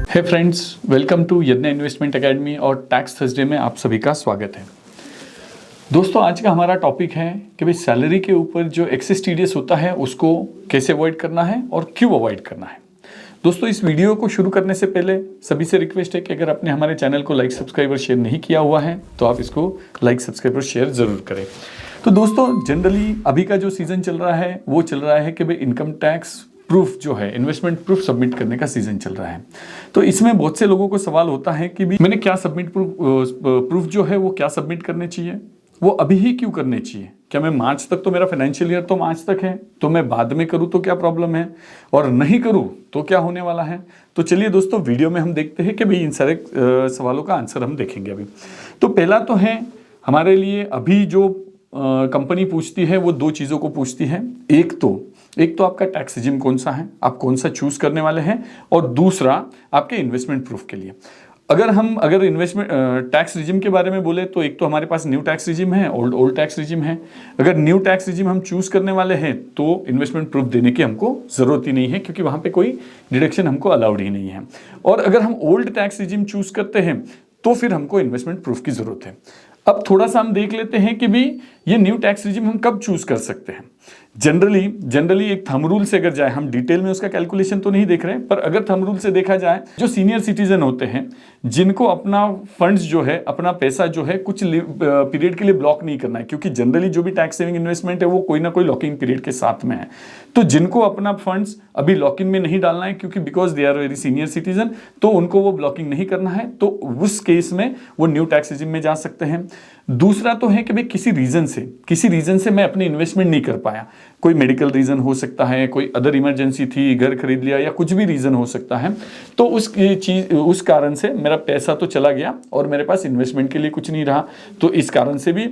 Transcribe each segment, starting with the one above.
Hey friends, welcome to यज्ञ investment academy और tax Thursday में आप सभी का स्वागत है। दोस्तों, आज का हमारा टॉपिक है कि भाई सैलरी के ऊपर जो एक्सेस टीडीएस होता है उसको कैसे अवॉइड करना है और क्यों अवॉइड करना है। दोस्तों, इस वीडियो को शुरू करने से पहले सभी से रिक्वेस्ट है कि अगर आपने हमारे चैनल को लाइक, सब्सक्राइब और शेयर नहीं किया हुआ है तो आप इसको लाइक, सब्सक्राइब और शेयर जरूर करें। तो दोस्तों, जनरली अभी का जो सीजन चल रहा है वो चल रहा है कि भाई इनकम टैक्स प्रूफ जो है, इन्वेस्टमेंट प्रूफ सबमिट करने का सीजन चल रहा है। तो इसमें बहुत से लोगों को सवाल होता है कि भी मैंने क्या सबमिट प्रूफ जो है वो क्या सबमिट करने चाहिए, वो अभी ही क्यों करने चाहिए। क्या मैं मार्च तक, तो मेरा फाइनेंशियल ईयर तो मार्च तक है, तो मैं बाद में करूं तो क्या प्रॉब्लम है, और नहीं करूं तो क्या होने वाला है। तो चलिए दोस्तों, वीडियो में हम देखते हैं कि भाई इन सारे सवालों का आंसर हम देखेंगे अभी। तो पहला तो है हमारे लिए अभी जो कंपनी पूछती है वो दो चीज़ों को पूछती है। एक तो आपका टैक्स रिजिम कौन सा है, आप कौन सा चूज करने वाले हैं, और दूसरा आपके इन्वेस्टमेंट प्रूफ के लिए। अगर इन्वेस्टमेंट टैक्स रिजिम के बारे में बोले तो एक तो हमारे पास न्यू टैक्स रिजिम है, ओल्ड टैक्स रिजिम है। अगर न्यू टैक्स रिजिम हम चूज करने वाले हैं तो इन्वेस्टमेंट प्रूफ देने की हमको जरूरत ही नहीं है, क्योंकि वहां पे कोई डिडक्शन हमको अलाउड ही नहीं है। और अगर हम ओल्ड टैक्स रिजिम चूज करते हैं तो फिर हमको इन्वेस्टमेंट प्रूफ की जरूरत है। अब थोड़ा सा हम देख लेते हैं कि भी ये न्यू टैक्स रिजिम हम कब चूज कर सकते हैं। जनरली एक थंब रूल से अगर जाए, हम डिटेल में उसका कैलकुलेशन तो नहीं देख रहे हैं, पर अगर थंब रूल से देखा जाए, जो सीनियर सिटीजन होते हैं जिनको अपना फंड्स जो है, अपना पैसा जो है कुछ पीरियड के लिए ब्लॉक नहीं करना है, क्योंकि जनरली जो भी टैक्स सेविंग इन्वेस्टमेंट है वो कोई ना कोई लॉकिंग पीरियड के साथ में है। तो जिनको अपना फंड्स अभी लॉकिंग में नहीं डालना है, क्योंकि because they are very senior citizen, तो उनको वो ब्लॉकिंग नहीं करना है, तो उस केस में वो न्यू टैक्स रिजिम में जा सकते हैं। दूसरा तो है कि भाई किसी रीजन से मैं अपनी इन्वेस्टमेंट नहीं कर पाया, कोई मेडिकल रीजन हो सकता है, कोई अदर इमरजेंसी थी, घर खरीद लिया, या कुछ भी रीजन हो सकता है। तो उस कारण से मेरा पैसा तो चला गया और मेरे पास इन्वेस्टमेंट के लिए कुछ नहीं रहा, तो इस कारण से भी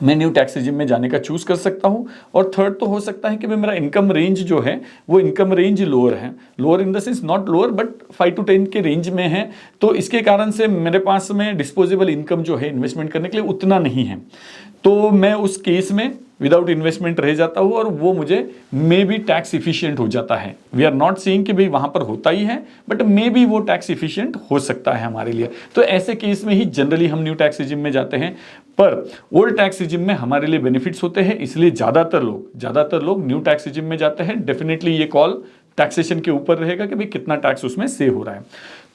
मैं न्यू टैक्स रिजिम में जाने का चूज कर सकता हूं। और थर्ड तो हो सकता है कि मेरा इनकम रेंज जो है वो इनकम रेंज लोअर है, lower in the sense not lower but 5 to 10 के रेंज में है, तो इसके कारण से मेरे पास में डिस्पोजेबल इनकम जो है इन्वेस्टमेंट करने के लिए उतना नहीं है, तो मैं उस केस में विदाउट इन्वेस्टमेंट रह जाता हूं और वो मुझे मे बी टैक्स इफिशिएंट हो जाता है। वी आर नॉट सेइंग कि भाई वहां पर होता ही है, बट मे बी वो टैक्स इफिशिएंट हो सकता है हमारे लिए। तो ऐसे केस में ही जनरली हम न्यू टैक्स रिजिम में जाते हैं, पर ओल्ड टैक्स रिजिम में हमारे लिए बेनिफिट्स होते हैं, इसलिए ज्यादातर लोग न्यू टैक्स रिजिम में जाते हैं। डेफिनेटली ये कॉल टैक्सेशन के ऊपर रहेगा कि भाई कितना टैक्स उसमें सेव हो रहा है।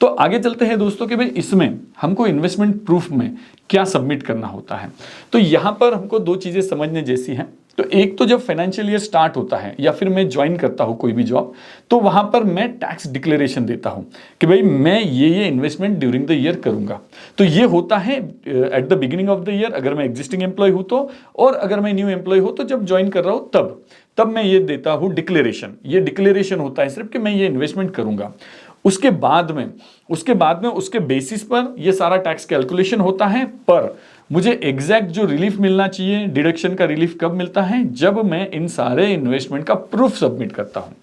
तो आगे चलते हैं दोस्तों कि भाई इसमें हमको इन्वेस्टमेंट प्रूफ में क्या सबमिट करना होता है। तो यहां पर हमको दो चीजें समझने जैसी हैं। तो एक तो जब फाइनेंशियल ईयर स्टार्ट होता है या फिर मैं ज्वाइन करता हूं कोई भी जॉब, तो वहां पर मैं टैक्स डिक्लेरेशन देता हूं कि भाई मैं ये इन्वेस्टमेंट ड्यूरिंग द ईयर करूंगा। तो ये होता है at the beginning of the year, अगर मैं एग्जिस्टिंग एम्प्लॉय हूं तो, और अगर मैं न्यू एम्प्लॉय हूं तो जब ज्वाइन कर रहा हूं तब मैं ये देता हूं डिक्लेरेशन। ये डिक्लेरेशन होता है सिर्फ कि मैं ये इन्वेस्टमेंट करूंगा। उसके बाद में उसके बेसिस पर ये सारा टैक्स कैलकुलेशन होता है। पर मुझे एग्जैक्ट जो रिलीफ मिलना चाहिए, डिडक्शन का रिलीफ कब मिलता है, जब मैं इन सारे इन्वेस्टमेंट का प्रूफ सबमिट करता हूं।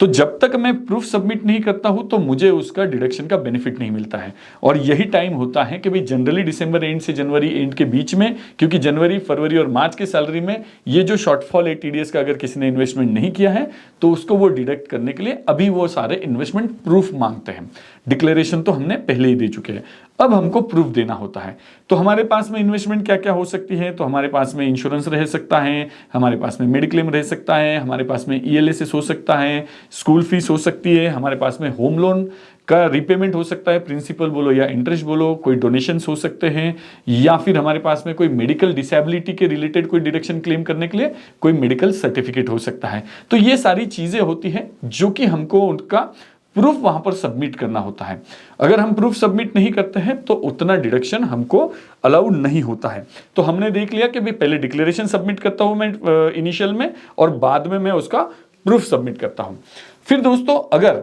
तो जब तक मैं प्रूफ सबमिट नहीं करता हूं तो मुझे उसका डिडक्शन का बेनिफिट नहीं मिलता है। और यही टाइम होता है कि भाई जनरली दिसंबर एंड से जनवरी एंड के बीच में, क्योंकि जनवरी, फरवरी और मार्च की सैलरी में ये जो शॉर्टफॉल है टीडीएस का, अगर किसी ने इन्वेस्टमेंट नहीं किया है तो उसको वो डिडक्ट करने के लिए अभी वो सारे इन्वेस्टमेंट प्रूफ मांगते हैं। डिक्लेरेशन तो हमने पहले ही दे चुके हैं, अब हमको प्रूफ देना होता है। तो हमारे पास में इन्वेस्टमेंट क्या क्या हो सकती है, तो हमारे पास में इंश्योरेंस रह सकता है, हमारे पास में मेडिक्लेम रह सकता है, हमारे पास में ईएलएसएस हो सकता है, स्कूल फीस हो सकती है, हमारे पास में होम लोन का रीपेमेंट हो सकता है, प्रिंसिपल बोलो या इंटरेस्ट बोलो, कोई डोनेशंस हो सकते हैं, या फिर हमारे पास में कोई मेडिकल डिसेबिलिटी के रिलेटेड कोई डिडक्शन क्लेम करने के लिए कोई मेडिकल सर्टिफिकेट हो सकता है। तो ये सारी चीजें होती है जो कि हमको उनका प्रूफ वहां पर सबमिट करना होता है। अगर हम प्रूफ सबमिट नहीं करते हैं तो उतना डिडक्शन हमको अलाउड नहीं होता है। तो हमने देख लिया कि भाई पहले डिक्लेरेशन सबमिट करता हूं मैं इनिशियल में, और बाद में मैं उसका प्रूफ सबमिट करता हूं। फिर दोस्तों, अगर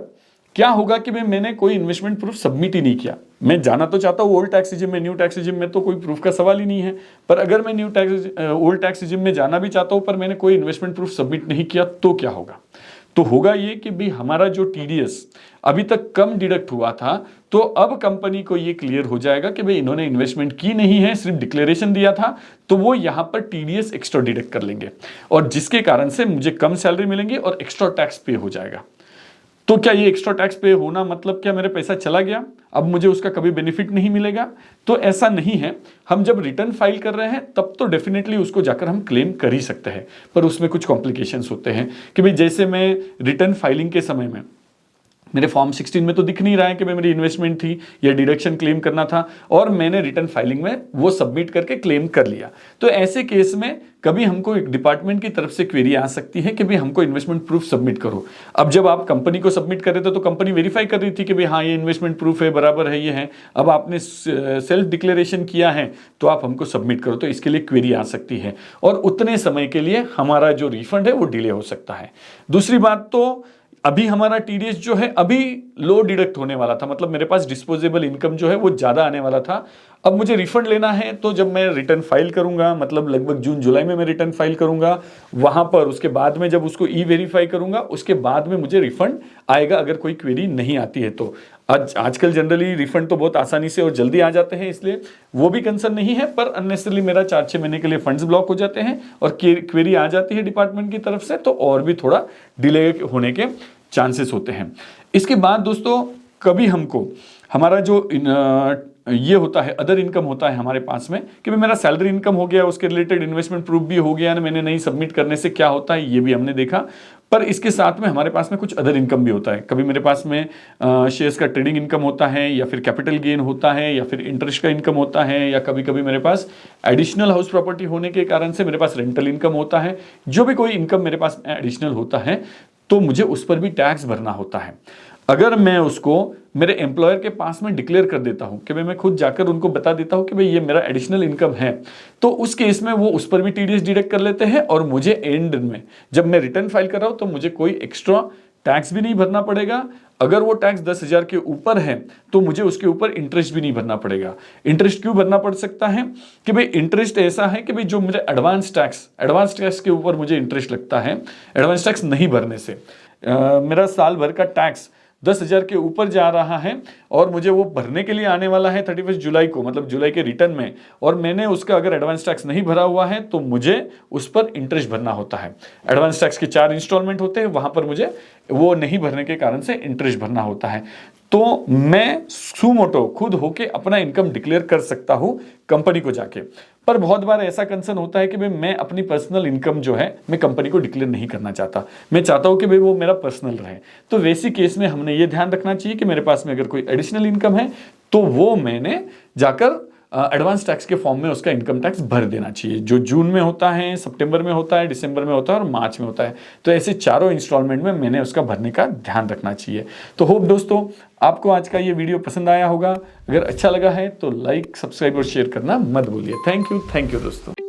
क्या होगा कि मैंने कोई इन्वेस्टमेंट प्रूफ सबमिट ही नहीं किया, मैं जाना तो चाहता हूँ ओल्ड टैक्स रिजिम में, न्यू टैक्स रिजिम में तो कोई प्रूफ का सवाल ही नहीं है, पर अगर मैं ओल्ड टैक्स रिजिम में जाना भी चाहता हूँ पर मैंने कोई इन्वेस्टमेंट प्रूफ सबमिट नहीं किया तो क्या होगा। तो होगा ये कि भाई हमारा जो टीडीएस अभी तक कम डिडक्ट हुआ था, तो अब कंपनी को ये क्लियर हो जाएगा कि भाई इन्होंने इन्वेस्टमेंट की नहीं है, सिर्फ डिक्लेरेशन दिया था, तो वो यहां पर टीडीएस एक्स्ट्रा डिडक्ट कर लेंगे और जिसके कारण से मुझे कम सैलरी मिलेंगी और एक्स्ट्रा टैक्स पे हो जाएगा। तो क्या ये एक्स्ट्रा टैक्स पे होना मतलब क्या मेरा पैसा चला गया, अब मुझे उसका कभी बेनिफिट नहीं मिलेगा? तो ऐसा नहीं है। हम जब रिटर्न फाइल कर रहे हैं तब तो डेफिनेटली उसको जाकर हम क्लेम कर ही सकते हैं, पर उसमें कुछ कॉम्प्लिकेशंस होते हैं कि भाई जैसे मैं रिटर्न फाइलिंग के समय में मेरे फॉर्म 16 में तो दिख नहीं रहा है कि भाई मेरी इन्वेस्टमेंट थी या डिडक्शन क्लेम करना था, और मैंने रिटर्न फाइलिंग में वो सबमिट करके क्लेम कर लिया। तो ऐसे केस में कभी हमको एक डिपार्टमेंट की तरफ से क्वेरी आ सकती है कि भाई हमको इन्वेस्टमेंट प्रूफ सबमिट करो। अब जब आप कंपनी को सबमिट कर रहे थे तो कंपनी वेरीफाई कर रही थी कि भाई हाँ ये इन्वेस्टमेंट प्रूफ है, बराबर है, ये है। अब आपने सेल्फ डिक्लेरेशन किया है तो आप हमको सबमिट करो, तो इसके लिए क्वेरी आ सकती है और उतने समय के लिए हमारा जो रिफंड है वो डिले हो सकता है। दूसरी बात, तो अभी हमारा टीडीएस जो है अभी लो डिडक्ट होने वाला था, मतलब मेरे पास डिस्पोजेबल इनकम जो है वो ज़्यादा आने वाला था। अब मुझे रिफंड लेना है, तो जब मैं रिटर्न फाइल करूंगा, मतलब लगभग जून जुलाई में मैं रिटर्न फाइल करूंगा, वहां पर उसके बाद में जब उसको ई वेरीफाई करूंगा उसके बाद में मुझे रिफंड आएगा, अगर कोई क्वेरी नहीं आती है तो। आजकल जनरली रिफंड तो बहुत आसानी से और जल्दी आ जाते हैं, इसलिए वो भी कंसर्न नहीं है, पर अननेसेसरली मेरा 4-6 महीने के लिए फंड्स ब्लॉक हो जाते हैं और क्वेरी आ जाती है डिपार्टमेंट की तरफ से, तो और भी थोड़ा डिले होने के चांसेस होते हैं। इसके बाद दोस्तों, कभी हमको हमारा जो ये होता है अदर इनकम होता है हमारे पास में कि भाई मेरा सैलरी इनकम हो गया, उसके रिलेटेड इन्वेस्टमेंट प्रूफ भी हो गया ना, मैंने नहीं सबमिट करने से क्या होता है ये भी हमने देखा। पर इसके साथ में हमारे पास में कुछ अदर इनकम भी होता है। कभी मेरे पास में शेयर्स का ट्रेडिंग इनकम होता है, या फिर कैपिटल गेन होता है, या फिर इंटरेस्ट का इनकम होता है, या कभी कभी मेरे पास एडिशनल हाउस प्रॉपर्टी होने के कारण से मेरे पास रेंटल इनकम होता है। जो भी कोई इनकम मेरे पास एडिशनल होता है तो मुझे उस पर भी टैक्स भरना होता है। अगर मैं उसको मेरे एम्प्लॉयर के पास में डिक्लेयर कर देता हूं कि भाई मैं खुद जाकर उनको बता देता हूं कि भाई ये मेरा एडिशनल इनकम है, तो उस केस में वो उस पर भी टीडीएस डिडक्ट कर लेते हैं और मुझे एंड में जब मैं रिटर्न फाइल कर रहा हूं तो मुझे कोई एक्स्ट्रा टैक्स भी नहीं भरना पड़ेगा। अगर वो टैक्स 10,000 के ऊपर है तो मुझे उसके ऊपर इंटरेस्ट भी नहीं भरना पड़ेगा। इंटरेस्ट क्यों भरना पड़ सकता है कि भाई इंटरेस्ट ऐसा है कि भाई जो मेरे एडवांस टैक्स के ऊपर मुझे इंटरेस्ट लगता है, एडवांस टैक्स नहीं भरने से मेरा साल भर का टैक्स 10,000 के ऊपर जा रहा है और मुझे वो भरने के लिए आने वाला है 31 जुलाई को, मतलब जुलाई के रिटर्न में, और मैंने उसका अगर एडवांस टैक्स नहीं भरा हुआ है तो मुझे उस पर इंटरेस्ट भरना होता है। एडवांस टैक्स के 4 इंस्टॉलमेंट होते हैं, वहां पर मुझे वो नहीं भरने के कारण से इंटरेस्ट भरना होता है। तो मैं सुमोटो खुद होके अपना इनकम डिक्लेयर कर सकता हूं कंपनी को जाके। पर बहुत बार ऐसा कंसर्न होता है कि भाई मैं अपनी पर्सनल इनकम जो है मैं कंपनी को डिक्लेयर नहीं करना चाहता, मैं चाहता हूं कि भाई वो मेरा पर्सनल रहे। तो वैसी केस में हमने ये ध्यान रखना चाहिए कि मेरे पास में अगर कोई एडिशनल इनकम है तो वो मैंने जाकर एडवांस टैक्स के फॉर्म में उसका इनकम टैक्स भर देना चाहिए, जो जून में होता है, सितंबर में होता है, दिसंबर में होता है और मार्च में होता है। तो ऐसे चारों इंस्टॉलमेंट में मैंने उसका भरने का ध्यान रखना चाहिए। तो होप दोस्तों आपको आज का ये वीडियो पसंद आया होगा। अगर अच्छा लगा है तो लाइक, सब्सक्राइब और शेयर करना मत भूलिए। थैंक यू दोस्तों।